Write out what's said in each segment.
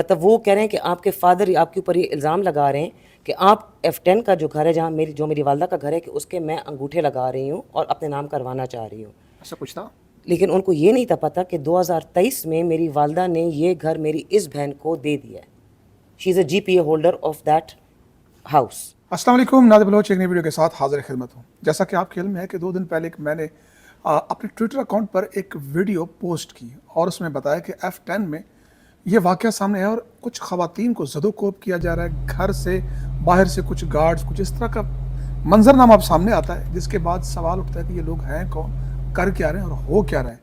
مطلب وہ کہہ رہے ہیں کہ آپ کے فادر آپ کے اوپر یہ الزام لگا رہے ہیں کہ آپ F10 کا جو گھر ہے جہاں میری والدہ کا گھر ہے کہ اس کے میں انگوٹھے لگا رہی ہوں اور اپنے نام کروانا چاہ رہی ہوں. ایسا کچھ تھا. لیکن ان کو یہ نہیں تھا پتہ کہ 2023 میں میری والدہ نے یہ گھر میری اس بہن کو دے دیا ہے. شی از اے GPA holder of that house. السلام علیکم، نادر بلوچ ایک نئی ویڈیو کے ساتھ حاضر خدمت ہوں. جیسا کہ آپ کے علم ہے کہ 2 دن پہلے میں نے اپنے ٹویٹر اکاؤنٹ پر ایک ویڈیو پوسٹ کی اور اس میں بتایا کہ F10 میں یہ واقعہ سامنے ہے اور کچھ خواتین کو زد و کوب کیا جا رہا ہے. گھر سے باہر سے کچھ گارڈز کچھ اس طرح کا منظرنامہ اب سامنے آتا ہے، جس کے بعد سوال اٹھتا ہے کہ یہ لوگ ہیں کون، کر کیا رہے ہیں اور ہو کیا رہے ہیں.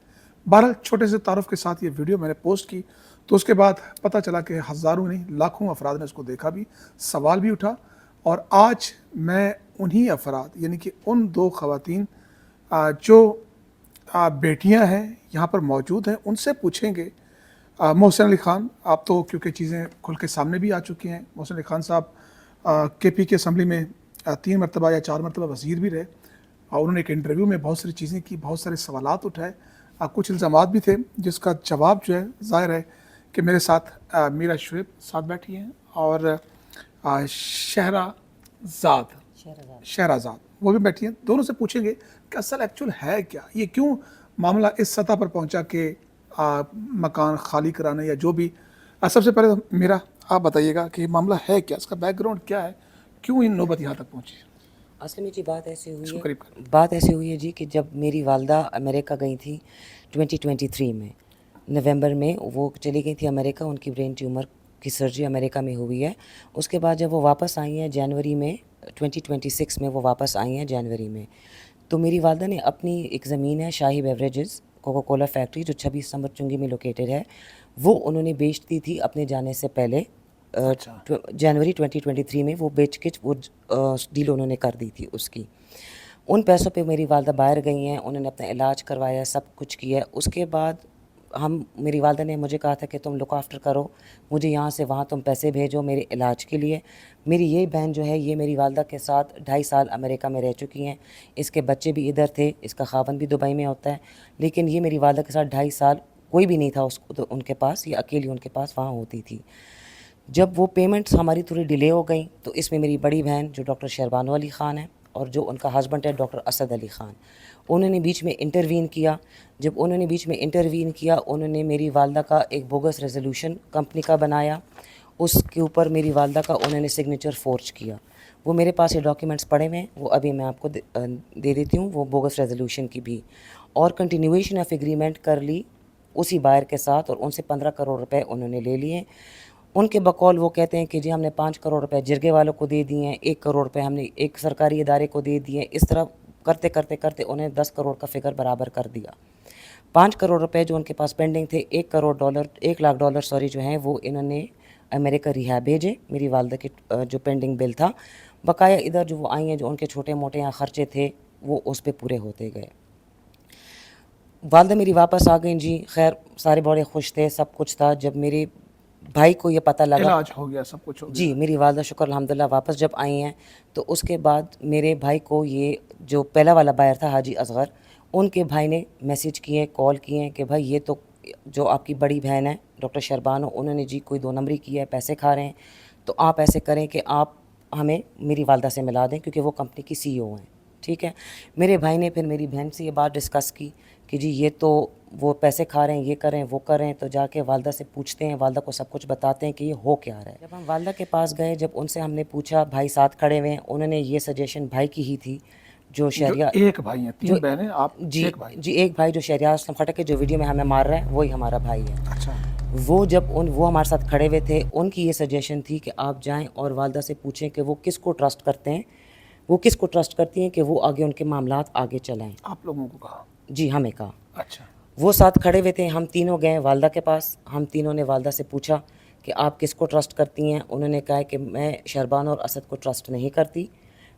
بہرحال چھوٹے سے تعارف کے ساتھ یہ ویڈیو میں نے پوسٹ کی تو اس کے بعد پتہ چلا کہ ہزاروں نہیں لاکھوں افراد نے اس کو دیکھا بھی، سوال بھی اٹھا. اور آج میں انہی افراد یعنی کہ ان 2 خواتین جو بیٹیاں ہیں یہاں پر موجود ہیں ان سے پوچھیں گے. محسن علی خان، آپ تو کیونکہ چیزیں کھل کے سامنے بھی آ چکی ہیں. محسن علی خان صاحب KP کی اسمبلی میں 3 مرتبہ یا 4 مرتبہ وزیر بھی رہے اور انہوں نے ایک انٹرویو میں بہت ساری چیزیں کی، بہت سارے سوالات اٹھائے، کچھ الزامات بھی تھے جس کا جواب جو ہے ظاہر ہے کہ میرے ساتھ میرا شعیب ساتھ بیٹھی ہیں اور شہرزاد وہ بھی بیٹھی ہیں. دونوں سے پوچھیں گے کہ اصل ایکچول ہے کیا، یہ کیوں معاملہ اس سطح پر پہنچا کہ مکان خالی کرانے یا جو بھی. سب سے پہلے میرا آپ بتائیے گا کہ یہ معاملہ ہے کیا، اس کا بیک گراؤنڈ کیا ہے، کیوں ان نوبت یہاں تک پہنچی. اصل میں جی بات ایسی ہوئی ہے جی کہ جب میری والدہ امریکہ گئی تھی 2023 میں نومبر میں، وہ چلی گئی تھی امریکہ. ان کی برین ٹیومر کی سرجری امریکہ میں ہوئی ہے. اس کے بعد جب وہ واپس آئی ہیں جنوری میں 2026 میں، وہ واپس آئی ہیں جنوری میں، تو میری والدہ نے اپنی ایک زمین ہے شاہی بیوریجز کوکا کولا فیکٹری جو 26 نمبر چنگی میں لوکیٹڈ ہے، وہ انہوں نے بیچ دی تھی اپنے جانے سے پہلے. جنوری 2023 میں وہ بیچ کے وہ ڈیل انہوں نے کر دی تھی اس کی. ان پیسوں پہ میری والدہ باہر گئی ہیں، انہوں نے اپنا علاج کروایا، سب کچھ کیا. اس کے بعد میری والدہ نے مجھے کہا تھا کہ تم لک آفٹر کرو، مجھے یہاں سے وہاں تم پیسے بھیجو میرے علاج کے لیے. میری یہ بہن جو ہے یہ میری والدہ کے ساتھ 2.5 سال امریکہ میں رہ چکی ہیں. اس کے بچے بھی ادھر تھے، اس کا خاوند بھی دبئی میں ہوتا ہے، لیکن یہ میری والدہ کے ساتھ 2.5 سال کوئی بھی نہیں تھا ان کے پاس، یہ اکیلی ان کے پاس وہاں ہوتی تھی. جب وہ پیمنٹس ہماری تھوڑی ڈیلے ہو گئیں تو اس میں میری بڑی بہن جو ڈاکٹر شہربانو علی خان ہے اور جو ان کا ہسبینڈ ہے ڈاکٹر اسد علی خان، انہوں نے بیچ میں انٹروین کیا. جب انہوں نے بیچ میں انٹروین کیا، انہوں نے میری والدہ کا ایک بوگس ریزولوشن کمپنی کا بنایا، اس کے اوپر میری والدہ کا انہوں نے سگنیچر فورج کیا. وہ میرے پاس یہ ڈاکیومنٹس پڑے ہوئے ہیں، وہ ابھی میں آپ کو دے دیتی ہوں، وہ بوگس ریزولوشن کی بھی. اور کنٹینیویشن آف ایگریمنٹ کر لی اسی بائر کے ساتھ اور ان سے 15 کروڑ روپے انہوں نے لے لیے. ان کے بقول وہ کہتے ہیں کہ جی ہم نے 5 کروڑ روپے جرگے والوں کو دے دیے ہیں، 1 کروڑ روپے ہم نے ایک سرکاری ادارے کو دے دیے. اس طرح کرتے کرتے کرتے انہیں 10 کروڑ کا فگر برابر کر دیا. 5 کروڑ روپے جو ان کے پاس پینڈنگ تھے، 1 لاکھ ڈالر جو ہیں وہ انہوں نے امریکہ ریہاب بھیجے. میری والدہ کے جو پینڈنگ بل تھا، بقایا ادھر جو وہ آئی ہیں جو ان کے چھوٹے موٹے یہاں خرچے تھے وہ اس پہ پورے ہوتے گئے. والدہ میری واپس آ گئیں جی، خیر سارے بڑے خوش تھے، سب کچھ تھا. جب میرے بھائی کو یہ پتہ لگا، علاج ہو گیا، سب کچھ ہو گیا جی میری والدہ شکر الحمدللہ واپس جب آئی ہیں تو اس کے بعد میرے بھائی کو یہ جو پہلا والا بائر تھا حاجی اصغر، ان کے بھائی نے میسیج کیے، کال کیے کہ بھائی یہ تو جو آپ کی بڑی بہن ہے ڈاکٹر شہربانو، انہوں نے جی کوئی 2 نمبری کی ہے، پیسے کھا رہے ہیں، تو آپ ایسے کریں کہ آپ ہمیں میری والدہ سے ملا دیں کیونکہ وہ کمپنی کی CEO ہیں. ٹھیک ہے. میرے بھائی نے پھر میری بہن سے یہ بات ڈسکس کی کہ جی یہ تو وہ پیسے کھا رہے ہیں، یہ کریں وہ کریں. تو جا کے والدہ سے پوچھتے ہیں، والدہ کو سب کچھ بتاتے ہیں کہ یہ ہو کیا رہا ہے. جب ہم والدہ کے پاس گئے، جب ان سے ہم نے پوچھا، بھائی ساتھ کھڑے ہوئے ہیں، انہوں نے یہ سجیشن بھائی کی ہی تھی جو شہریار، ایک بھائی ہیں، 3 بہنیں، آپ ایک بھائی. جی ایک بھائی جو شہریار اسلم خٹک ہے جو ویڈیو میں ہمیں مار رہا ہے وہی ہمارا بھائی ہے. اچھا. وہ وہ ہمارے ساتھ کھڑے ہوئے تھے، ان کی یہ سجیشن تھی کہ آپ جائیں اور والدہ سے پوچھیں کہ وہ کس کو ٹرسٹ کرتے ہیں، وہ کس کو ٹرسٹ کرتی ہیں کہ وہ آگے ان کے معاملات آگے چلائیں. آپ لوگوں کو کہا؟ جی ہمیں کہا. اچھا. وہ ساتھ کھڑے ہوئے تھے، ہم تینوں گئے والدہ کے پاس. ہم تینوں نے والدہ سے پوچھا کہ آپ کس کو ٹرسٹ کرتی ہیں. انہوں نے کہا کہ میں شہربانو اور اسد کو ٹرسٹ نہیں کرتی،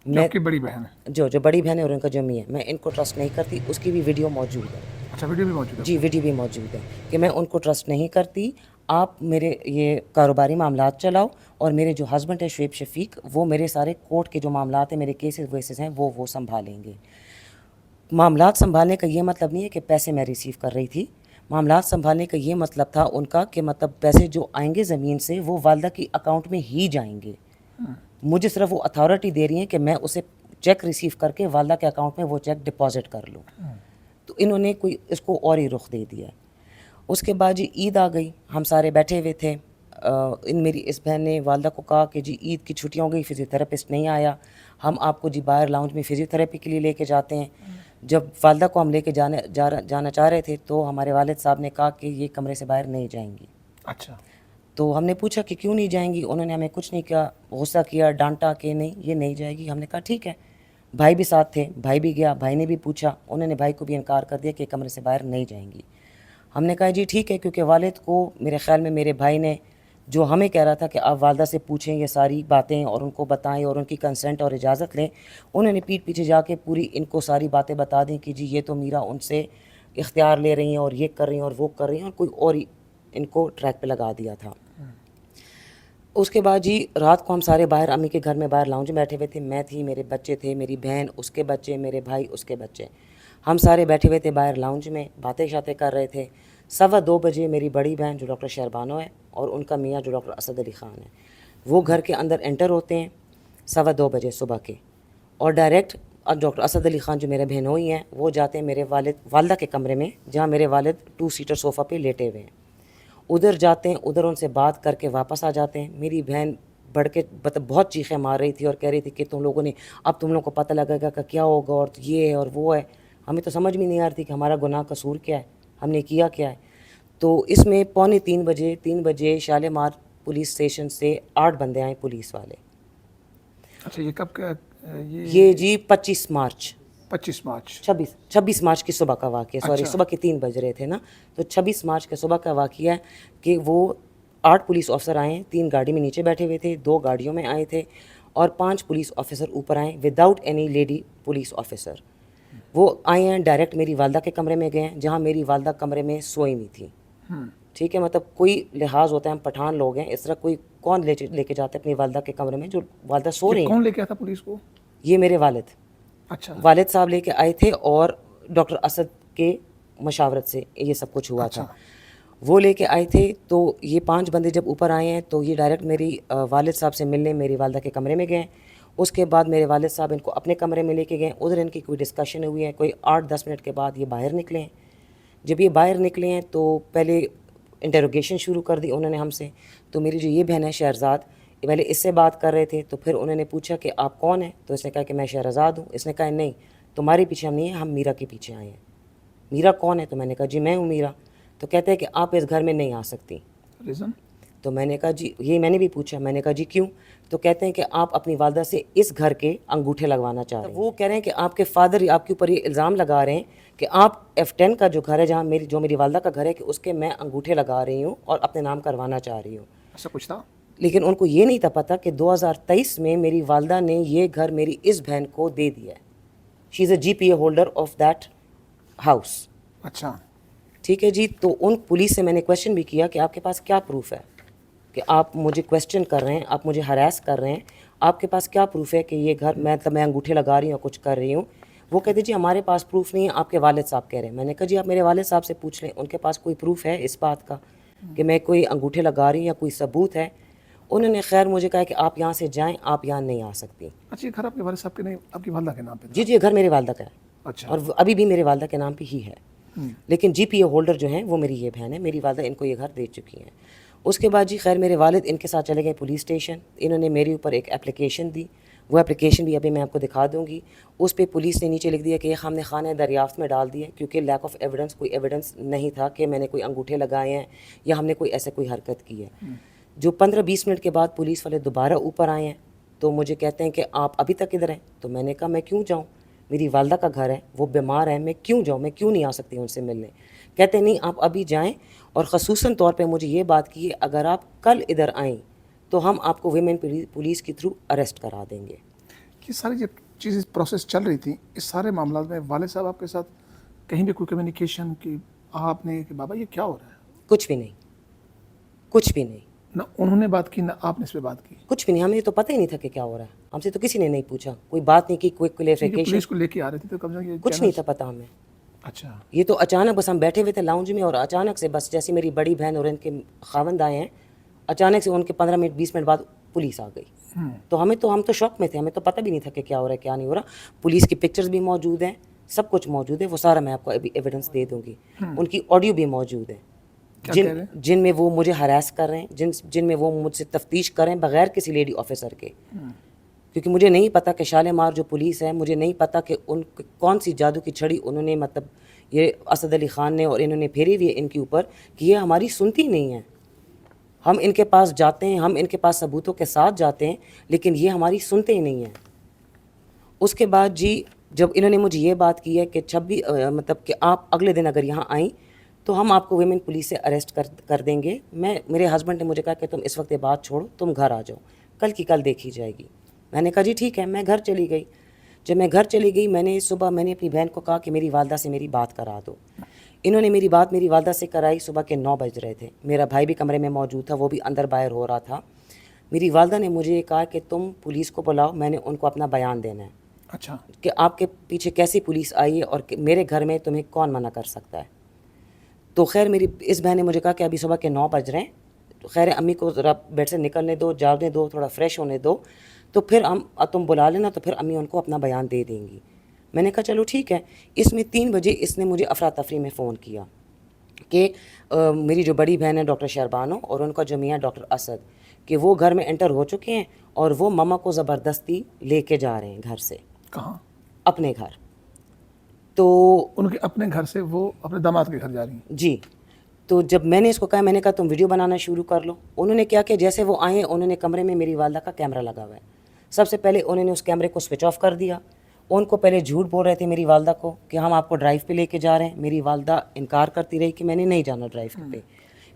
میں کی بڑی بہن ہے، جو بڑی بہن ہے اور ان کا جو می ہے، میں ان کو ٹرسٹ نہیں کرتی. اس کی بھی ویڈیو موجود ہے. اچھا، ویڈیو بھی موجود ہے؟ جی ویڈیو بھی موجود ہے کہ میں ان کو ٹرسٹ نہیں کرتی. آپ میرے یہ کاروباری معاملات چلاؤ اور میرے جو ہسبینڈ ہے شعیب شفیق، وہ میرے سارے کورٹ کے جو معاملات ہیں، میرے کیسز ویسز ہیں، وہ سنبھالیں گے. معاملات سنبھالنے کا یہ مطلب نہیں ہے کہ پیسے میں ریسیو کر رہی تھی. معاملات سنبھالنے کا یہ مطلب تھا ان کا کہ مطلب پیسے جو آئیں گے زمین سے وہ والدہ کی اکاؤنٹ میں ہی جائیں گے. مجھے صرف وہ اتھارٹی دے رہی ہیں کہ میں اسے چیک ریسیو کر کے والدہ کے اکاؤنٹ میں وہ چیک ڈپازٹ کر لوں. تو انہوں نے کوئی اس کو اور ہی رخ دے دیا. اس کے بعد جی عید آ گئی, ہم سارے بیٹھے ہوئے تھے. میری اس بہن نے والدہ کو کہا کہ جی عید کی چھٹیاں ہو گئی, فزیو تھراپسٹ نہیں آیا, ہم آپ کو جی باہر لاؤنج میں فزیو تھراپی کے لیے لے کے جاتے ہیں. جب والدہ کو ہم لے کے جانا چاہ رہے تھے تو ہمارے والد صاحب نے کہا کہ یہ کمرے سے باہر نہیں جائیں گی. اچھا. تو ہم نے پوچھا کہ کیوں نہیں جائیں گی, انہوں نے ہمیں کچھ نہیں کیا, غصہ کیا, ڈانٹا کہ نہیں یہ نہیں جائے گی. ہم نے کہا ٹھیک ہے. بھائی بھی ساتھ تھے, بھائی بھی گیا, بھائی نے بھی پوچھا, انہوں نے بھائی کو بھی انکار کر دیا کہ کمرے سے باہر نہیں جائیں گی. ہم نے کہا جی ٹھیک ہے, کیونکہ والد کو میرے خیال میں میرے بھائی نے جو ہمیں کہہ رہا تھا کہ آپ والدہ سے پوچھیں یہ ساری باتیں اور ان کو بتائیں اور ان کی کنسنٹ اور اجازت لیں, انہوں نے پیٹھ پیچھے جا کے پوری ان کو ساری باتیں بتا دیں کہ جی یہ تو میرا ان سے اختیار لے رہی ہیں اور یہ کر رہی ہیں اور وہ کر رہی ہیں, اور کوئی اور ہی ان کو ٹریک پہ لگا دیا تھا. اس کے بعد جی رات کو ہم سارے باہر امی کے گھر میں باہر لاؤنج میں بیٹھے ہوئے تھے. میں تھی, میرے بچے تھے, میری بہن, اس کے بچے, میرے بھائی, اس کے بچے, ہم سارے بیٹھے ہوئے تھے باہر لاؤنج میں, باتیں شاتیں کر رہے تھے. 2:15 بجے میری بڑی بہن جو ڈاکٹر شہربانو ہے اور ان کا میاں جو ڈاکٹر اسد علی خان ہے, وہ گھر کے اندر انٹر ہوتے ہیں 2:15 بجے صبح کے, اور ڈائریکٹ ڈاکٹر اسد علی خان جو میرے بہنوئی ہیں وہ جاتے ہیں میرے والدہ کے کمرے میں جہاں میرے والد 2 سیٹر صوفہ پہ لیٹے ہوئے ہیں. ادھر جاتے ہیں, ادھر ان سے بات کر کے واپس آ جاتے ہیں. میری بہن بڑھ کے بہت چیخیں مار رہی تھی اور کہہ رہی تھی کہ تم لوگوں نے اب تم لوگوں کو پتہ لگے گا کہ کیا ہوگا اور یہ ہے اور وہ ہے. ہمیں تو سمجھ میں نہیں آ رہی تھی کہ ہمارا گناہ قصور کیا ہے, ہم نے کیا کیا ہے. تو اس میں 3 بجے شالمار پولیس اسٹیشن سے 8 بندے آئے پولیس والے. اچھا یہ کب کا یہ جی 25 مارچ 26 مارچ کی صبح کا واقعہ, سوری صبح کے 3 بج رہے تھے نا, تو 26 مارچ کے صبح کا واقعہ ہے کہ وہ 8 پولیس آفیسر آئے ہیں. 3 گاڑی میں نیچے بیٹھے ہوئے تھے, 2 گاڑیوں میں آئے تھے, اور 5 پولیس آفیسر اوپر آئے without any lady police officer. وہ آئے ہیں ڈائریکٹ میری والدہ کے کمرے میں گئے ہیں جہاں میری والدہ کمرے میں سوئی ہوئی تھی. ٹھیک ہے, مطلب کوئی لحاظ ہوتا ہے, ہم پٹھان لوگ ہیں, اس طرح کوئی کون لے کے جاتا ہے اپنی والدہ کے کمرے میں جو والدہ سو رہی ہیں. کون لے کے آیا تھا پولیس کو؟ یہ میرے والد. اچھا. والد صاحب لے کے آئے تھے اور ڈاکٹر اسد کے مشاورت سے یہ سب کچھ ہوا تھا. وہ لے کے آئے تھے. تو یہ 5 بندے جب اوپر آئے ہیں تو یہ ڈائریکٹ میری والد صاحب سے ملنے میری والدہ کے کمرے میں گئے. اس کے بعد میرے والد صاحب ان کو اپنے کمرے میں لے کے گئے. ادھر ان کی کوئی ڈسکشن ہوئی ہے, کوئی 8-10 منٹ کے بعد یہ باہر نکلے ہیں. جب یہ باہر نکلے ہیں تو پہلے انٹروگیشن شروع کر دی انہوں نے ہم سے. تو میری جو یہ بہن ہے شہرزاد, پہلے اس سے بات کر رہے تھے, تو پھر انہوں نے پوچھا کہ آپ کون ہیں, تو اس نے کہا کہ میں شہرزاد ہوں. اس نے کہا نہیں تمہارے پیچھے ہم نہیں ہیں, ہم میرا کے پیچھے آئے ہیں. میرا کون ہے؟ تو میں نے کہا جی میں ہوں میرا. تو کہتے ہیں کہ آپ اس گھر میں نہیں آ سکتی. ریزن؟ تو میں نے کہا جی یہ میں نے بھی پوچھا, میں نے کہا جی کیوں؟ تو کہتے ہیں کہ آپ اپنی والدہ سے اس گھر کے انگوٹھے لگوانا چاہ رہے ہیں. وہ کہہ رہے ہیں کہ آپ کے فادر آپ کے اوپر یہ الزام لگا رہے ہیں کہ آپ F10 کا جو گھر ہے جہاں میری والدہ کا گھر ہے کہ اس کے میں انگوٹھے لگا رہی ہوں اور اپنے نام کروانا چاہ رہی ہوں. ایسا کچھ تھا؟ لیکن ان کو یہ نہیں تھا پتہ کہ 2023 میں میری والدہ نے یہ گھر میری اس بہن کو دے دیا ہے. شی از اے GPA holder of that house. اچھا ٹھیک ہے جی. تو ان پولیس سے میں نے کویشچن بھی کیا کہ آپ کے پاس کیا پروف ہے کہ آپ مجھے کویشچن کر رہے ہیں, آپ مجھے ہراس کر رہے ہیں, آپ کے پاس کیا پروف ہے کہ یہ گھر میں انگوٹھے لگا رہی ہوں کچھ کر رہی ہوں. وہ کہتے جی ہمارے پاس پروف نہیں ہے, آپ کے والد صاحب کہہ رہے ہیں. میں نے کہا جی آپ میرے والد صاحب سے پوچھ لیں, ان کے پاس کوئی پروف ہے اس بات کا کہ میں کوئی انگوٹھے لگا رہی ہوں یا کوئی ثبوت ہے. انہوں نے خیر مجھے کہا کہ آپ یہاں سے جائیں, آپ یہاں نہیں آ سکتی. اچھا یہ گھر آپ کے والد صاحب کے نہیں, آپ کی والدہ کے نام پہ تھا؟ جی یہ گھر میرے والدہ کا ہے. اچھا. اور ابھی بھی میرے والدہ کے نام پہ ہی ہے. لیکن GPA ہولڈر جو ہیں وہ میری یہ بہن ہے. میری والدہ ان کو یہ گھر دے چکی ہیں. اس کے بعد جی خیر میرے والد ان کے ساتھ چلے گئے پولیس اسٹیشن. انہوں نے میرے اوپر ایک اپلیکیشن دی. وہ اپلیکیشن بھی ابھی میں آپ کو دکھا دوں گی. اس پہ پولیس نے نیچے لکھ دیا کہ ہم نے خانہ دریافت میں ڈال دیا کیونکہ لیک آف ایویڈنس, کوئی ایویڈنس نہیں تھا کہ میں نے کوئی انگوٹھے لگائے ہیں یا ہم نے کوئی ایسے کوئی حرکت کی ہے. جو 15-20 منٹ کے بعد پولیس والے دوبارہ اوپر آئے ہیں تو مجھے کہتے ہیں کہ آپ ابھی تک ادھر ہیں. تو میں نے کہا میں کیوں جاؤں, میری والدہ کا گھر ہے, وہ بیمار ہے, میں کیوں جاؤں, میں کیوں نہیں آ سکتی ان سے ملنے. کہتے نہیں آپ ابھی جائیں, اور خصوصاً طور پہ مجھے یہ بات کی اگر آپ کل ادھر آئیں تو ہم آپ کو ویمن پولیس کے تھرو اریسٹ کرا دیں گے. یہ ساری جو چیزیں پروسیس چل رہی تھیں اس سارے معاملات میں والد صاحب آپ کے ساتھ کہیں بھی کوئی کمیونیکیشن کہ آپ نے کہ بابا یہ کیا ہو رہا ہے؟ کچھ بھی نہیں, کچھ بھی نہیں. نہ انہوں نے بات کی نہ آپ نے اس پہ بات کی؟ کچھ بھی نہیں. ہمیں تو پتہ ہی نہیں تھا کہ کیا ہو رہا ہے. ہم سے تو کسی نے نہیں پوچھا, کوئی بات نہیں کی, کوئی کلیریفیکیشن. پولیس کو لے کے آ رہے تھے تو کم سے کم کچھ نہیں تھا پتہ ہمیں. اچھا یہ تو اچانک بس ہم بیٹھے ہوئے تھے لاؤنج میں اور اچانک سے بس جیسے میری بڑی بہن اور ان کے خاوند آئے ہیں اچانک سے ان کے 15 منٹ 20 منٹ بعد پولیس آ گئی. تو ہم تو شوق میں تھے, ہمیں تو پتہ بھی نہیں تھا کہ کیا ہو رہا ہے کیا نہیں ہو رہا. پولیس کی پکچرز بھی موجود ہیں, سب کچھ موجود ہے, وہ سارا میں آپ کو ابھی ایویڈنس دے دوں گی. ان کی آڈیو بھی موجود ہے جن میں وہ مجھے ہراس کر رہے ہیں, جن میں وہ مجھ سے تفتیش کر رہے ہیں بغیر کسی لیڈی آفیسر کے. کیونکہ مجھے نہیں پتا کہ شالمار جو پولیس ہے, مجھے نہیں پتا کہ ان کون سی جادو کی چھڑی انہوں نے مطلب یہ اسد علی خان نے اور انہوں نے پھیری ہوئی ہے ان کے اوپر کہ یہ ہماری سنتی نہیں ہے. ہم ان کے پاس جاتے ہیں, ہم ان کے پاس ثبوتوں کے ساتھ جاتے ہیں, لیکن یہ ہماری سنتے ہی نہیں ہیں. اس کے بعد جی جب انہوں نے مجھے یہ بات کی ہے کہ 26 مطلب کہ آپ اگلے دن اگر یہاں آئیں تو ہم آپ کو ویمن پولیس سے اریسٹ کر دیں گے. میرے ہسبینڈ نے مجھے کہا کہ تم اس وقت یہ بات چھوڑو, تم گھر آ جاؤ, کل کی کل دیکھی جائے گی. میں نے کہا جی ٹھیک ہے. میں گھر چلی گئی. جب میں گھر چلی گئی میں نے اپنی بہن کو کہا کہ میری والدہ سے میری بات کرا دو. انہوں نے میری والدہ سے کرائی. صبح کے 9 بج رہے تھے. میرا بھائی بھی کمرے میں موجود تھا, وہ بھی اندر باہر ہو رہا تھا. میری والدہ نے مجھے یہ کہا کہ تم پولیس کو بلاؤ, میں نے ان کو اپنا بیان دینا ہے. اچھا کہ آپ کے پیچھے کیسی پولیس آئی ہے اور میرے گھر میں تمہیں کون منع کر سکتا ہے. تو خیر میری اس بہن نے مجھے کہا کہ ابھی صبح کے 9 بج رہے ہیں, تو خیر امی کو ذرا بیڈ سے نکلنے دو, جاگنے دو, تھوڑا فریش ہونے دو, تو پھر تم بلا لینا, تو پھر امی ان کو اپنا بیان دے دیں گی. میں نے کہا چلو ٹھیک ہے. اس میں 3 بجے اس نے مجھے افراتفری میں فون کیا کہ میری جو بڑی بہن ہے ڈاکٹر شہربانو اور ان کا جو میاں ڈاکٹر اسد, کہ وہ گھر میں انٹر ہو چکے ہیں اور وہ ماما کو زبردستی لے کے جا رہے ہیں گھر سے. کہاں؟ اپنے گھر. تو ان کے اپنے گھر سے وہ اپنے داماد کے گھر جا رہی ہیں؟ جی. تو جب میں نے اس کو کہا, میں نے کہا تم ویڈیو بنانا شروع کر لو. انہوں نے کیا کہ جیسے وہ آئے انہوں نے کمرے میں میری والدہ کا کیمرہ لگا ہوا ہے, سب سے پہلے انہوں نے اس کیمرے کو سوئچ آف کر دیا. ان کو پہلے جھوٹ بول رہے تھے میری والدہ کو کہ ہم آپ کو ڈرائیو پہ لے کے جا رہے ہیں. میری والدہ انکار کرتی رہی کہ میں نے نہیں جانا ڈرائیو پہ.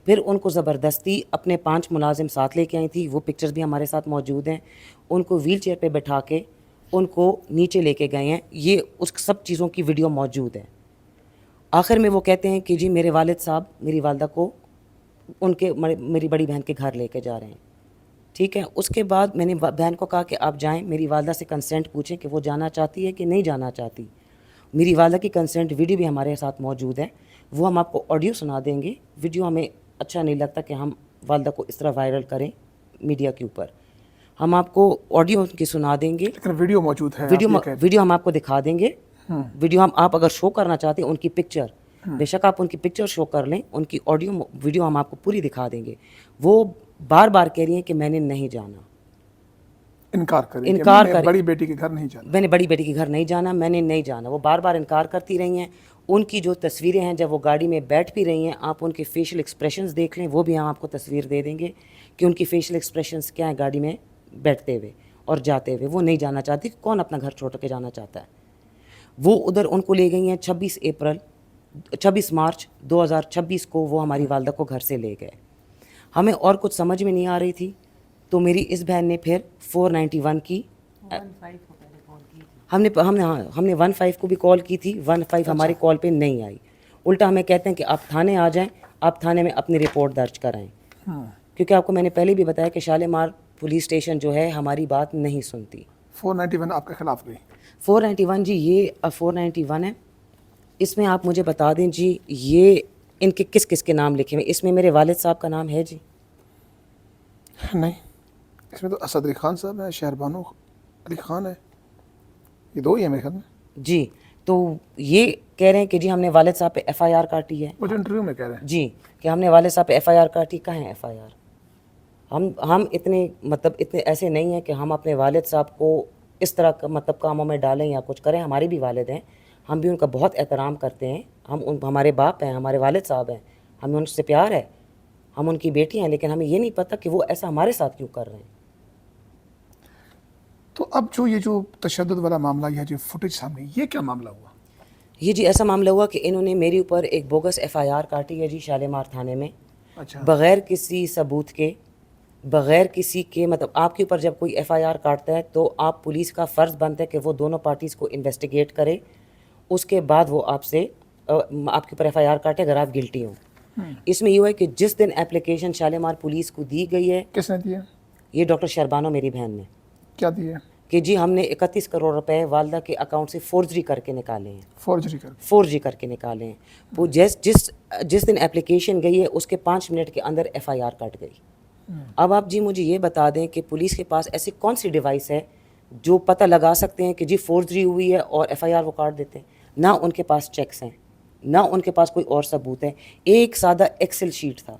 پھر ان کو زبردستی اپنے 5 ملازم ساتھ لے کے آئی تھی, وہ پکچرز بھی ہمارے ساتھ موجود ہیں. ان کو ویل چیئر پہ بٹھا کے ان کو نیچے لے کے گئے ہیں. یہ اس سب چیزوں کی ویڈیو موجود ہے. آخر میں وہ کہتے ہیں کہ جی میرے والد صاحب میری والدہ کو میری بڑی بہن کے گھر لے کے جا رہے ہیں. ٹھیک ہے. اس کے بعد میں نے بہن کو کہا کہ آپ جائیں, میری والدہ سے کنسنٹ پوچھیں کہ وہ جانا چاہتی ہے کہ نہیں جانا چاہتی. میری والدہ کی کنسنٹ ویڈیو بھی ہمارے ساتھ موجود ہے, وہ ہم آپ کو آڈیو سنا دیں گے. ویڈیو ہمیں اچھا نہیں لگتا کہ ہم والدہ کو اس طرح وائرل کریں میڈیا کے اوپر. ہم آپ کو آڈیو ان کی سنا دیں گے. لیکن ویڈیو موجود ہے, ویڈیو ہم آپ کو دکھا دیں گے. ویڈیو آپ اگر شو کرنا چاہتے ہیں ان کی پکچر, بے شک آپ ان کی پکچر شو کر لیں, ان کی آڈیو ویڈیو ہم آپ کو پوری دکھا دیں گے. وہ بار بار کہہ رہی ہیں کہ میں نے نہیں جانا, انکار کر بڑی بیٹی کے گھر نہیں جانا, میں نے بڑی بیٹی کے گھر نہیں جانا, میں نے نہیں جانا. وہ بار بار انکار کرتی رہی ہیں. ان کی جو تصویریں ہیں جب وہ گاڑی میں بیٹھ بھی رہی ہیں, آپ ان کے فیشیل ایکسپریشنز دیکھ لیں, وہ بھی ہم آپ کو تصویر دے دیں گے کہ ان کی فیشیل ایکسپریشنز کیا ہیں گاڑی میں بیٹھتے ہوئے اور جاتے ہوئے. وہ نہیں جانا چاہتی. کون اپنا گھر چھوڑ کے جانا چاہتا ہے. وہ ادھر ان کو لے گئی ہیں 26 مارچ 2026 کو وہ ہماری والدہ کو گھر سے لے گئے. ہمیں اور کچھ سمجھ میں نہیں آ رہی تھی, تو میری اس بہن نے پھر 491 کی, ہم نے 15 کو بھی کال کی تھی. 15 ہماری کال پہ نہیں آئی. الٹا ہمیں کہتے ہیں کہ آپ تھانے آ جائیں, آپ تھانے میں اپنی رپورٹ درج کرائیں. کیونکہ آپ کو میں نے پہلے بھی بتایا کہ شالمار پولیس اسٹیشن جو ہے ہماری بات نہیں سنتی. 491 آپ کے خلاف گئی؟ 491 جی, یہ 491 ہے. اس میں آپ مجھے بتا دیں جی یہ ان کے کس کس کے نام لکھے ہوئے. اس میں میرے والد صاحب کا نام ہے جی؟ نہیں, اس میں تو اسد علی خان صاحب ہے, شہربانو علی خان ہے, یہ 2 ہی ہیں میرے خیال میں. جی, تو یہ کہہ رہے ہیں کہ جی ہم نے والد صاحب پہ FIR کاٹی ہے. وہ جو انٹرویو میں کہہ رہے ہیں جی کہ ہم نے والد صاحب پہ FIR کاٹی. کہاں ہے FIR؟ ہم اتنے ایسے نہیں ہیں کہ ہم اپنے والد صاحب کو اس طرح کاموں میں ڈالیں یا کچھ کریں. ہمارے بھی والد ہیں, ہم بھی ان کا بہت احترام کرتے ہیں. ہمارے باپ ہیں, ہمارے والد صاحب ہیں, ہمیں ان سے پیار ہے, ہم ان کی بیٹی ہیں. لیکن ہمیں یہ نہیں پتہ کہ وہ ایسا ہمارے ساتھ کیوں کر رہے ہیں. تو اب یہ جو تشدد والا معاملہ, یہ جو فوٹیج سامنے, یہ کیا معاملہ ہوا؟ یہ جی ایسا معاملہ ہوا کہ انہوں نے میرے اوپر ایک بوگس FIR کاٹی ہے جی شالمار تھانے میں. اچھا. بغیر کسی ثبوت کے, بغیر کسی کے آپ کے اوپر جب کوئی FIR کاٹتا ہے تو آپ پولیس کا فرض بنتا ہے کہ وہ دونوں پارٹیز کو انویسٹیگیٹ کرے, اس کے بعد وہ آپ کے اوپر FIR کاٹے اگر آپ گلٹی ہوں. اس میں یہ ہے کہ جس دن اپلیکیشن شالمار پولیس کو دی گئی ہے. کس نے دی ہے؟ یہ ڈاکٹر شہربانو میری بہن نے. کیا دی ہے؟ کہ جی ہم نے 31 کروڑ روپے والدہ کے اکاؤنٹ سے فورجری کر کے نکالے ہیں، فورجری کر کے نکالے ہیں. وہ جس دن اپلیکیشن گئی ہے اس کے 5 منٹ کے اندر ایف آئی آر کٹ گئی. اب آپ جی مجھے یہ بتا دیں کہ پولیس کے پاس ایسی کون سی ڈیوائس ہے جو پتہ لگا سکتے ہیں کہ جی فورجری ہوئی ہے اور ایف آئی آر وہ کاٹ دیتے ہیں؟ نہ ان کے پاس چیکس ہیں، نہ ان کے پاس کوئی اور ثبوت ہے. ایک سادہ ایکسل شیٹ تھا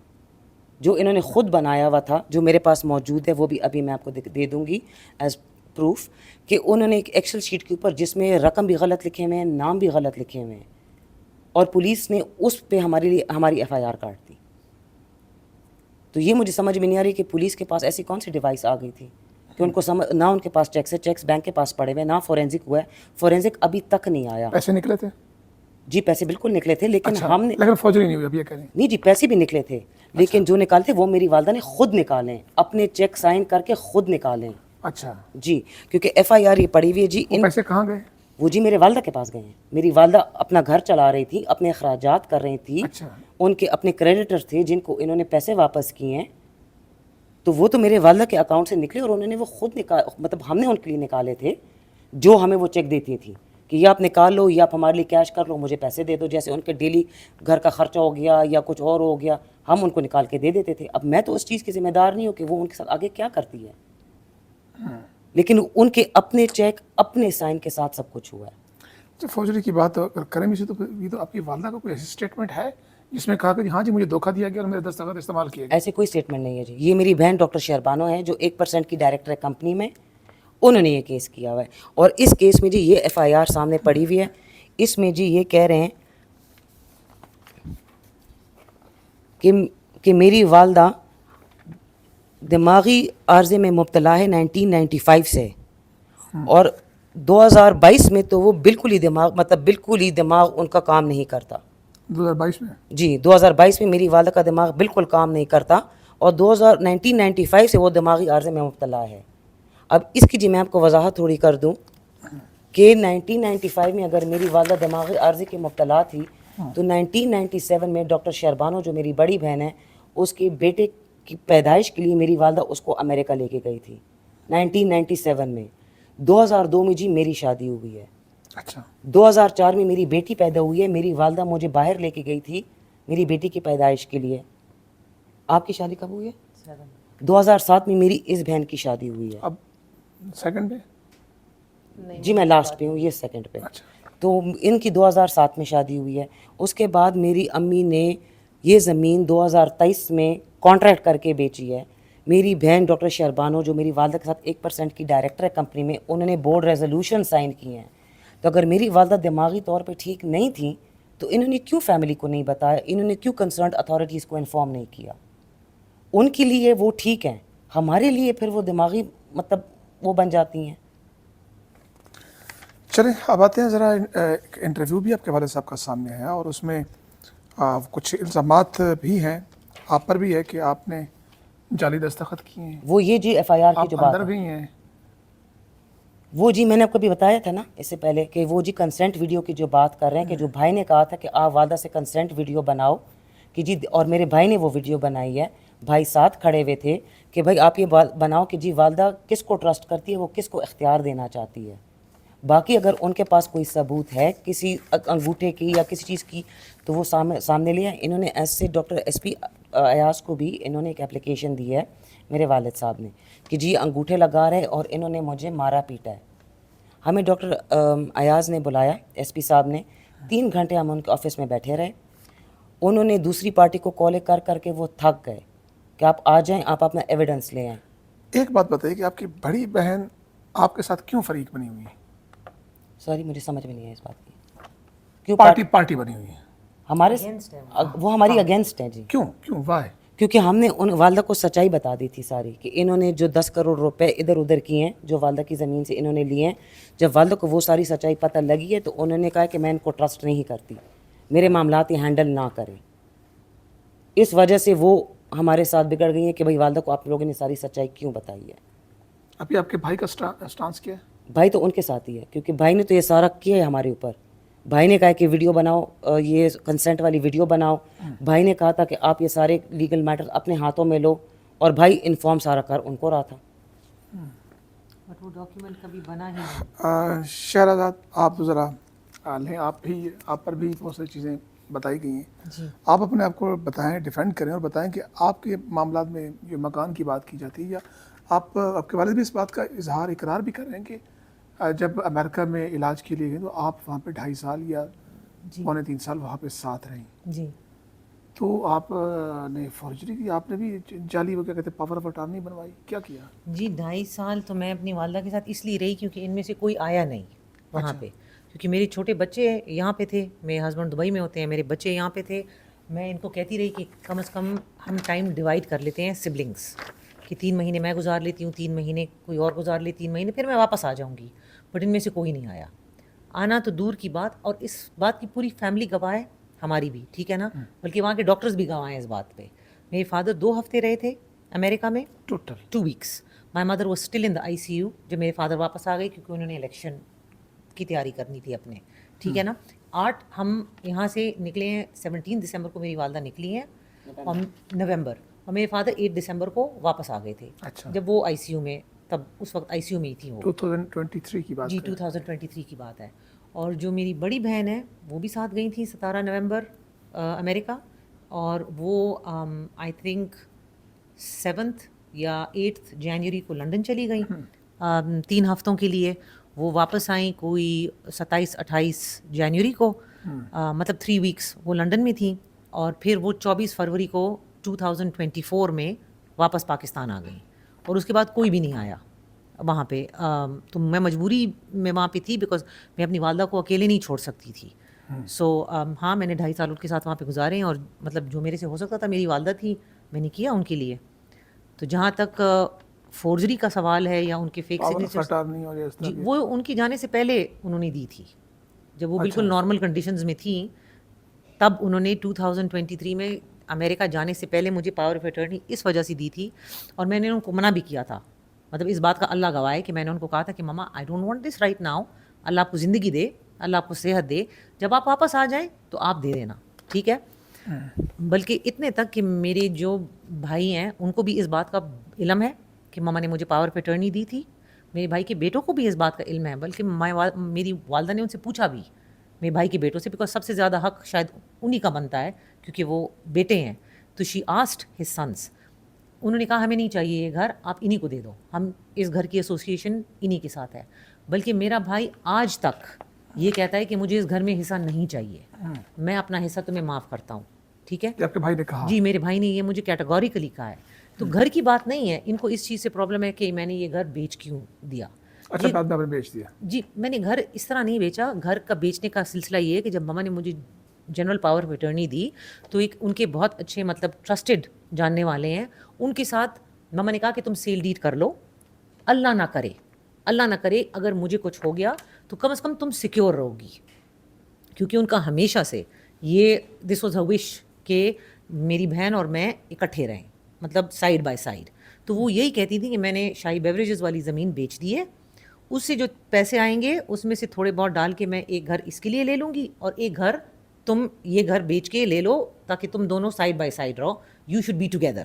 جو انہوں نے خود بنایا ہوا تھا، جو میرے پاس موجود ہے، وہ بھی ابھی میں آپ کو دے دوں گی ایز پروف، کہ انہوں نے ایک ایکسل شیٹ کے اوپر جس میں رقم بھی غلط لکھے ہوئے ہیں، نام بھی غلط لکھے ہوئے ہیں، اور پولیس نے اس پہ ہماری ایف آئی آر کاٹ دی. تو یہ مجھے سمجھ میں نہیں آ رہی کہ پولیس کے پاس ایسی کون سی ڈیوائس آ گئی تھی کہ ان کو نہ ان کے پاس چیکس ہے، چیکس بینک کے پاس پڑے ہوئے، نہ فورینزک ہوا ہے، فورینزک ابھی تک نہیں آیا. پیسے نکلے تھے؟ جی پیسے بالکل نکلے تھے، لیکن ہم نے لیکن فوجری نہیں ہوئی اب یہ کہہ رہے ہیں. نہیں جی پیسے بھی نکلے تھے، لیکن جو نکالے تھے وہ میری والدہ نے خود نکالے، اپنے چیک سائن کر کے خود نکالے. اچھا جی کیونکہ ایف آئی آر یہ پڑی ہوئی ہے جی. ان پیسے کہاں گئے؟ وہ جی میرے والدہ کے پاس گئے ہیں. میری والدہ اپنا گھر چلا رہی تھی، اپنے اخراجات کر رہی تھی. اچھا. ان کے اپنے کریڈیٹر تھے جن کو انہوں نے پیسے واپس کیے ہیں، تو وہ تو میرے والدہ کے اکاؤنٹ سے نکلے اور انہوں نے وہ خود مطلب ہم نے ان کے لیے نکالے تھے، جو ہمیں وہ چیک دیتی تھی کہ یا آپ نکال لو یا آپ ہمارے لیے کیش کر لو، مجھے پیسے دے دو. جیسے ان کے ڈیلی گھر کا خرچہ ہو گیا یا کچھ اور ہو گیا، ہم ان کو نکال کے دے دیتے تھے. اب میں تو اس چیز کی ذمہ دار نہیں ہوں کہ وہ ان کے ساتھ آگے کیا کرتی ہے، لیکن ان کے اپنے چیک اپنے سائن کے ساتھ سب کچھ ہوا ہے. جب فوجری کی بات اگر کریں بھی تو یہ تو آپ کی والدہ کا کوئی ایسی اسٹیٹمنٹ ہے جس میں کہا کہ ہاں جی مجھے دھوکہ دیا گیا اور میرے دستخط استعمال کیے گئے؟ ایسے کوئی اسٹیٹمنٹ نہیں ہے جی. یہ میری بہن ڈاکٹر شہربانو ہے جو 1% کی ڈائریکٹر ہے کمپنی میں، انہوں نے یہ کیس کیا ہوا ہے. اور اس کیس میں جی یہ ایف آئی آر سامنے پڑی ہوئی ہے. اس میں جی یہ کہہ رہے ہیں کہ میری والدہ دماغی عارضے میں مبتلا ہے 1995 سے، اور 2022 میں تو وہ بالکل ہی دماغ ان کا کام نہیں کرتا. 2022 میں؟ جی 2022 میں میری والدہ کا دماغ بالکل کام نہیں کرتا، اور 1995 سے وہ دماغی عارضے میں مبتلا ہے. اب اس کی جی میں آپ کو وضاحت تھوڑی کر دوں کہ 1995 میں اگر میری والدہ دماغی عارضے کی مبتلا تھی تو 1997 میں ڈاکٹر شہربانو جو میری بڑی بہن ہے، اس کے بیٹے کی پیدائش کے لیے میری والدہ اس کو امریکہ لے کے گئی تھی 1997 میں. 2002 میں جی میری شادی ہوئی ہے. اچھا. 2004 میں میری بیٹی پیدا ہوئی ہے. میری والدہ مجھے باہر لے کے گئی تھی میری بیٹی کی پیدائش کے لیے. آپ کی شادی کب ہوئی ہے؟ 2007 میں میری اس بہن کی شادی ہوئی ہے. اب سیکنڈ پہ؟ جی میں لاسٹ پہ ہوں، یہ سیکنڈ پہ. اچھا. تو ان کی 2007 میں شادی ہوئی ہے. اس کے بعد میری امی نے یہ زمین 2023 میں کانٹریکٹ کر کے بیچی ہے. میری بہن ڈاکٹر شہربانو جو میری والدہ کے ساتھ 1% کی ڈائریکٹر ہے کمپنی میں، انہوں نے بورڈ ریزولوشن سائن کیے ہیں. تو اگر میری والدہ دماغی طور پہ ٹھیک نہیں تھیں تو انہوں نے کیوں فیملی کو نہیں بتایا، انہوں نے کیوں کنسرنڈ اتھارٹیز کو انفارم نہیں کیا؟ ان کے لیے وہ ٹھیک ہیں، ہمارے لیے پھر وہ دماغی وہ بن جاتی ہیں. چلیں اب آتے ہیں ذرا ایک انٹرویو بھی آپ کے والد صاحب کا سامنے ہے، اور اس میں کچھ الزامات بھی ہیں آپ پر بھی ہے کہ آپ نے جعلی دستخط کیے ہیں. وہ یہ جی ایف آئی آر کی جو بات اندر بھی ہیں وہ جی میں نے آپ کو بھی بتایا تھا نا اس سے پہلے کہ وہ جی کنسنٹ ویڈیو کی جو بات کر رہے ہیں کہ جو بھائی نے کہا تھا کہ آپ والدہ سے کنسنٹ ویڈیو بناؤ کہ جی، اور میرے بھائی نے وہ ویڈیو بنائی ہے. بھائی ساتھ کھڑے ہوئے تھے کہ بھائی آپ یہ بناؤ کہ جی والدہ کس کو ٹرسٹ کرتی ہے، وہ کس کو اختیار دینا چاہتی ہے. باقی اگر ان کے پاس کوئی ثبوت ہے کسی انگوٹھے کی یا کسی چیز کی تو وہ سامنے لیا. انہوں نے ایسے ڈاکٹر ایس پی ایاز کو بھی انہوں نے ایک اپلیکیشن دی ہے میرے والد صاحب نے کہ جی انگوٹھے لگا رہے اور انہوں نے مجھے مارا پیٹا ہے. ہمیں ڈاکٹر ایاز نے بلایا، ایس پی صاحب نے. 3 گھنٹے ہم ان کے آفس میں بیٹھے رہے. انہوں نے دوسری پارٹی کو کال کر کے وہ تھک گئے کہ آپ آ جائیں، آپ اپنا ایویڈنس لے آئیں. ایک بات بتائیے کہ آپ کی بڑی بہن آپ کے ساتھ کیوں فریق بنی ہوئی ہے؟ سوری مجھے سمجھ میں نہیں ہے اس بات کی. کیوں پارٹی بنی ہوئی ہے ہمارے وہ ہماری اگینسٹ ہے جی. کیوں وائی؟ کیونکہ ہم نے ان والدہ کو سچائی بتا دی تھی ساری کہ انہوں نے جو 10 کروڑ روپے ادھر ادھر کیے ہیں جو والدہ کی زمین سے انہوں نے لیے ہیں. جب والدہ کو وہ ساری سچائی پتہ لگی ہے تو انہوں نے کہا کہ میں ان کو ٹرسٹ نہیں کرتی، میرے معاملات یہ ہینڈل نہ کریں. اس وجہ سے وہ ہمارے ساتھ بگڑ گئی ہیں کہ بھائی والدہ کو آپ لوگوں نے ساری سچائی کیوں بتائی ہے. ابھی آپ کے بھائی کا سٹانس کیا ہے؟ بھائی تو ان کے ساتھ ہی ہے کیونکہ بھائی نے تو یہ سارا کیا ہے ہمارے اوپر. بھائی نے کہا کہ ویڈیو بناؤ، یہ کنسنٹ والی ویڈیو بناؤ. بھائی نے کہا تھا کہ آپ یہ سارے لیگل میٹر اپنے ہاتھوں میں لو، اور بھائی انفارم سارا کر ان کو رہا تھا. بٹ وہ ڈاکیومنٹ کبھی بنا ہی نہیں. شہرزاد آپ ذرا لیں، آپ پر بھی بہت ساری چیزیں بتائی گئی ہیں. جی آپ اپنے آپ کو بتائیں، ڈیفینڈ کریں اور بتائیں کہ آپ کے معاملات میں جو مکان کی بات کی جاتی ہے، یا آپ کے والد بھی اس بات کا اظہار اقرار بھی کر رہے ہیں کہ جب امریکہ میں علاج کے لیے گئے تو آپ وہاں پہ 2.5 سال یا جی 2.25 سال وہاں پہ ساتھ رہیں. جی تو آپ نے فورجری کی، آپ نے بھی جعلی وہ کیا کہتے ہیں پاور آف اٹارنی بنوائی، کیا کیا؟ جی 2.5 سال تو میں اپنی والدہ کے ساتھ اس لیے رہی کیونکہ ان میں سے کوئی آیا نہیں وہاں اچھا. پہ، کیونکہ میرے چھوٹے بچے یہاں پہ تھے، میرے ہسبینڈ دبئی میں ہوتے ہیں، میرے بچے یہاں پہ تھے. میں ان کو کہتی رہی کہ کم از کم ہم ٹائم ڈیوائڈ کر لیتے ہیں سبلنگس، کہ 3 مہینے میں گزار لیتی ہوں، 3 مہینے کوئی اور گزار لے، 3 مہینے پھر میں واپس آ جاؤں گی. بٹ ان میں سے کوئی نہیں آیا، آنا تو دور کی بات. اور اس بات کی پوری فیملی گواہ ہے، ہماری بھی، ٹھیک ہے نا، بلکہ وہاں کے ڈاکٹرز بھی گواہ ہیں اس بات پہ. میرے فادر 2 ہفتے رہے تھے امریکہ میں، total 2 weeks. My mother was still in the ICU جب میرے فادر واپس آ گئے، کیونکہ انہوں نے الیکشن کی تیاری کرنی تھی اپنے، ٹھیک ہے نا. 8 ہم یہاں سے نکلے ہیں، 17 دسمبر کو میری والدہ نکلی ہیں، اور نومبر، اور میرے فادر 8 دسمبر کو واپس آ گئے تھے. اچھا. جب وہ ICU میں، تب اس وقت ICU میں ہی تھی وہ. 2023 کی بات جی کریں. 2023 کی بات ہے. اور جو میری بڑی بہن ہے وہ بھی ساتھ گئی تھیں 17 نومبر امریکہ، اور وہ آئی تھنک 7 یا 8 جنوری کو لنڈن چلی گئیں 3 ہفتوں کے لیے. وہ واپس آئیں کوئی 27-28 جنوری کو، مطلب 3 ویکس وہ لنڈن میں تھیں. اور پھر وہ 24 فروری کو 2024 میں واپس پاکستان آ گئیں، اور اس کے بعد کوئی بھی نہیں آیا وہاں پہ. تو میں مجبوری میں وہاں پہ تھی، بیکاز میں اپنی والدہ کو اکیلے نہیں چھوڑ سکتی تھی. سو ہاں میں نے 2.5 سال ان کے ساتھ وہاں پہ گزارے ہیں، اور مطلب جو میرے سے ہو سکتا تھا، میری والدہ تھی، میں نے کیا ان کے لیے. تو جہاں تک فورجری کا سوال ہے یا ان کے fake power of signatures, attorney اور اس طرح جی کی. وہ ان کی جانے سے پہلے انہوں نے دی تھی، جب وہ بالکل نارمل کنڈیشنز میں تھیں، تب انہوں نے 2023 میں امریکہ جانے سے پہلے مجھے پاور آف اٹارنی اس وجہ سے دی تھی. اور میں نے ان کو منع بھی کیا تھا، مطلب اس بات کا اللہ گواہ ہے کہ میں نے ان کو کہا تھا کہ mama I don't want this right now, اللہ آپ کو زندگی دے، اللہ آپ کو صحت دے، جب آپ واپس آ جائیں تو آپ دے دینا، ٹھیک ہے. بلکہ اتنے تک کہ میرے جو بھائی ہیں ان کو بھی اس بات کا علم ہے کہ ماما نے مجھے پاور آف اٹارنی دی تھی. میرے بھائی کے بیٹوں کو بھی اس بات کا علم ہے، بلکہ میری والدہ نے ان سے پوچھا بھی میرے بھائی کے بیٹوں سے، بیکاز سب سے زیادہ حق شاید انہی کا بنتا ہے کیونکہ وہ بیٹے ہیں. تو شی آسکڈ ہز سنس، انہوں نے کہا ہمیں نہیں چاہیے یہ گھر، آپ انہی کو دے دو، ہم اس گھر کی ایسوسیشن انہی کے ساتھ ہے. بلکہ میرا بھائی آج تک یہ کہتا ہے کہ مجھے اس گھر میں حصہ نہیں چاہیے، میں اپنا حصہ تمہیں معاف کرتا ہوں، ٹھیک ہے. آپ کے بھائی نے کہا؟ جی میرے بھائی نے یہ مجھے کیٹیگوریکلی کہا ہے. تو گھر کی بات نہیں ہے، ان کو اس چیز سے پرابلم ہے کہ میں نے یہ گھر بیچ کیوں دیا. اچھا، بعد میں آپ نے بیچ دیا؟ جی میں نے گھر اس طرح نہیں بیچا. گھر کا بیچنے کا سلسلہ یہ ہے کہ جب ماما نے مجھے جنرل پاور آف اٹارنی دی، تو ایک ان کے بہت اچھے مطلب ٹرسٹڈ جاننے والے ہیں، ان کے ساتھ ماما نے کہا کہ تم سیل ڈیڈ کر لو، اللہ نہ کرے اگر مجھے کچھ ہو گیا تو کم از کم تم سیکیور رہو گی. کیونکہ ان کا ہمیشہ سے یہ دس واز اے وش کہ میری بہن اور میں اکٹھے رہیں، مطلب سائڈ بائی سائڈ. تو وہ یہی کہتی تھی کہ میں نے شاہی بیوریجز والی زمین بیچ دی ہے، اس سے جو پیسے آئیں گے اس میں سے تھوڑے بہت ڈال کے میں ایک گھر اس کے لیے لے لوں گی، اور ایک گھر تم یہ گھر بیچ کے لے لو تاکہ تم دونوں سائڈ بائی سائڈ رہو، یو شوڈ بی ٹوگیدر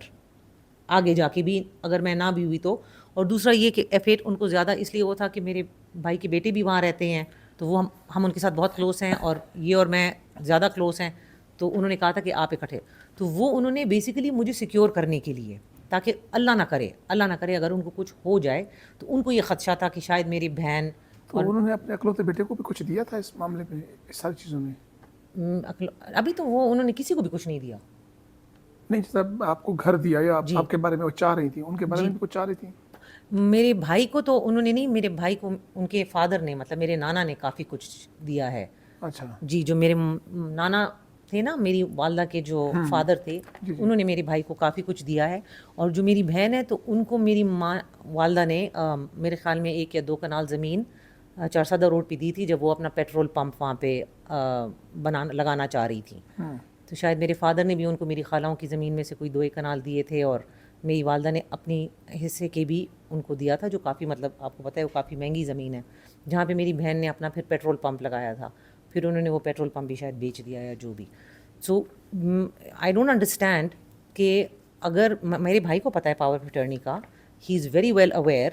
آگے جا کے بھی اگر میں نہ بھی ہوئی تو. اور دوسرا یہ کہ ایفیٹ ان کو زیادہ اس لیے وہ تھا کہ میرے بھائی کے بیٹے بھی وہاں رہتے ہیں، تو وہ ہم ان کے ساتھ بہت کلوز ہیں، اور یہ اور میں زیادہ کلوز ہیں. تو انہوں نے کہا تھا کہ آپ اکٹھے، تو وہ انہوں نے بیسیکلی مجھے سیکیور کرنے کے لیے، تاکہ اللہ نہ کرے اگر ان کو کچھ ہو جائے تو ان کو یہ خدشہ تھا کہ شاید میری بہن. تو انہوں نے اپنے اکلوتے بیٹے کو بھی کچھ دیا تھا اس معاملے میں، اس ساری چیزوں میں؟ ابھی تو وہ انہوں نے کسی کو بھی کچھ نہیں دیا. نہیں، جب آپ کو گھر دیا یا آپ کے بارے میں وہ چاہ رہی تھیں، ان کے بارے میں بھی کچھ چاہ رہی تھیں؟ میرے بھائی کو تو انہوں نے نہیں، میرے بھائی کو ان کے فادر نے، مطلب میرے نانا نے کافی کچھ دیا ہے. اچھا جی جو میرے نانا تھے نا، میری والدہ کے جو فادر تھے، انہوں نے میرے بھائی کو کافی کچھ دیا ہے. اور جو میری بہن ہے تو ان کو میری ماں والدہ نے میرے خیال میں 1 یا 2 کنال زمین چارسدہ روڈ پہ دی تھی، جب وہ اپنا پیٹرول پمپ وہاں پہ لگانا چاہ رہی تھی. تو شاید میرے فادر نے بھی ان کو میری خالوں کی زمین میں سے کوئی 2 کنال دیے تھے، اور میری والدہ نے اپنی حصے کے بھی ان کو دیا تھا، جو کافی مطلب آپ کو پتہ ہے وہ کافی مہنگی زمین ہے، جہاں پہ میری بہن نے اپنا پھر پیٹرول پمپ لگایا تھا. پھر انہوں نے وہ پیٹرول پمپ بھی شاید بیچ دیا یا جو بھی. سو آئی ڈونٹ انڈرسٹینڈ کہ اگر میرے بھائی کو پتہ ہے پاور آف اٹارنی کا، he is very well aware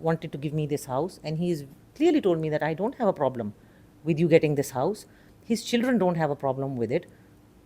wanted to give me this house and he's clearly told me that I don't have a problem with you getting this house. His children don't have a problem with it.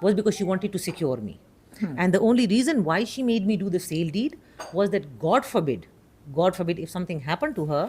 was because she wanted to secure me. And the only reason why she made me do the sale deed was that God forbid if something happened to her,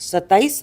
27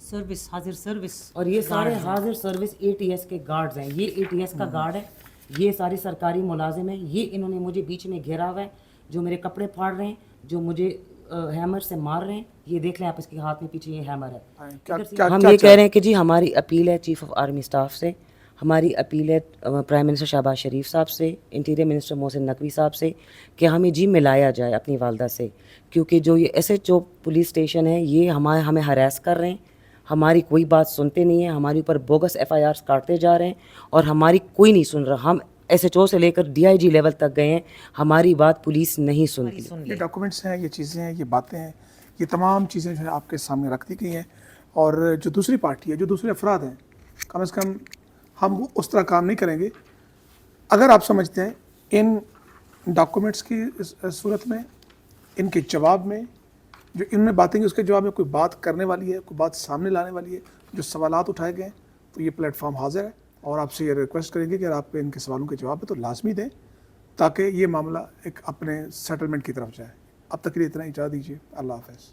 service حاضر service اور یہ سارے حاضر service ATS کے guards ہیں. یہ ATS کا guard ہے, یہ ساری سرکاری ملازم ہیں. یہ انہوں نے مجھے بیچ میں گھیرا ہوا ہے, جو میرے کپڑے پھاڑ رہے ہیں, جو مجھے ہیمر سے مار رہے ہیں. یہ دیکھ لیں آپ, اس کے ہاتھ میں پیچھے یہ ہیمر ہے. ہم یہ کہہ رہے ہیں کہ جی ہماری اپیل ہے چیف آف آرمی اسٹاف سے, ہماری اپیل ہے پرائم منسٹر شہباز شریف صاحب سے, انٹیریئر منسٹر محسن نقوی صاحب سے, کہ ہمیں جی ملایا جائے اپنی والدہ سے, کیونکہ جو یہ SHO پولیس اسٹیشن ہے یہ ہمیں ہراس کر رہے ہیں, ہماری کوئی بات سنتے نہیں ہیں, ہمارے اوپر بوگس FIRs کاٹتے جا رہے ہیں, اور ہماری کوئی نہیں سن رہا. ہم SHO سے لے کر DIG لیول تک گئے ہیں, ہماری بات پولیس نہیں سنتی. یہ ڈاکومنٹس ہیں, یہ چیزیں ہیں, یہ باتیں ہیں, یہ تمام چیزیں جو ہے آپ کے سامنے رکھ دی گئی ہیں. اور جو دوسری پارٹی ہے, جو دوسرے افراد ہیں, کم از کم ہم وہ اس طرح کام نہیں کریں گے. اگر آپ سمجھتے ہیں ان ڈاکومنٹس کی صورت میں, ان کے جواب میں, جو انہوں نے باتیں کی اس کے جواب میں کوئی بات کرنے والی ہے, کوئی بات سامنے لانے والی ہے, جو سوالات اٹھائے گئے ہیں, تو یہ پلیٹ فارم حاضر ہے. اور آپ سے یہ ریکویسٹ کریں گے کہ اگر آپ ان کے سوالوں کے جواب ہے تو لازمی دیں, تاکہ یہ معاملہ ایک اپنے سیٹلمنٹ کی طرف جائے. اب تک کے لیے اتنا اجازت دیجیے. اللہ حافظ.